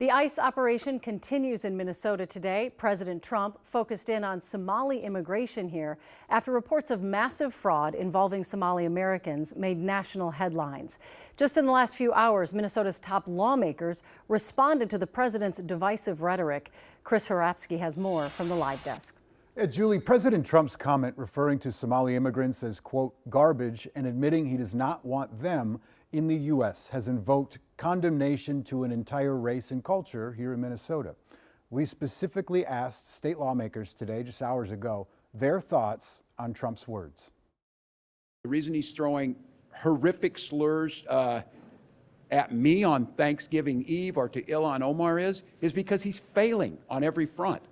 The ICE operation continues in Minnesota today. President Trump focused in on Somali immigration here after reports of massive fraud involving Somali Americans made national headlines. Just in the last few hours, Minnesota's top lawmakers responded to the president's divisive rhetoric. Chris Harapsky has more from the live desk. Julie, President Trump's comment referring to Somali immigrants as, quote, garbage and admitting he does not want them in the U.S. has invoked condemnation to an entire race and culture here in Minnesota. We specifically asked state lawmakers today, just hours ago, their thoughts on Trump's words. The reason he's throwing horrific slurs at me on Thanksgiving Eve or to Ilhan Omar is because he's failing on every front.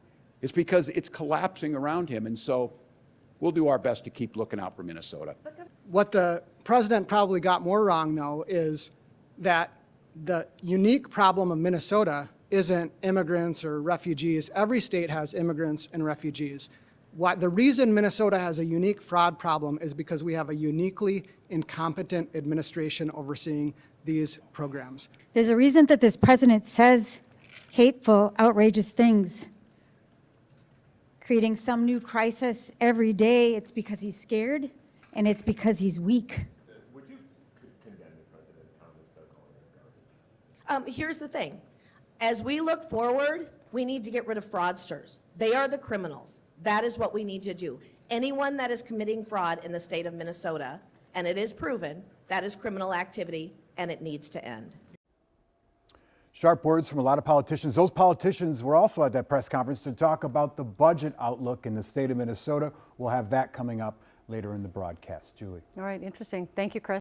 It's because it's collapsing around him, and so we'll do our best to keep looking out for Minnesota. What the president probably got more wrong, though, is that the unique problem of Minnesota isn't immigrants or refugees. Every state has immigrants and refugees. The reason Minnesota has a unique fraud problem is because we have a uniquely incompetent administration overseeing these programs. There's a reason that this president says hateful, outrageous things, creating some new crisis every day. It's because he's scared, and it's because he's weak. Would you condemn the president's comments about calling it garbage? Here's the thing. As we look forward, we need to get rid of fraudsters. They are the criminals. That is what we need to do. Anyone that is committing fraud in the state of Minnesota, and it is proven, that is criminal activity, and it needs to end. Sharp words from a lot of politicians. Those politicians were also at that press conference to talk about the budget outlook in the state of Minnesota. We'll have that coming up later in the broadcast. Julie. All right, interesting. Thank you, Chris.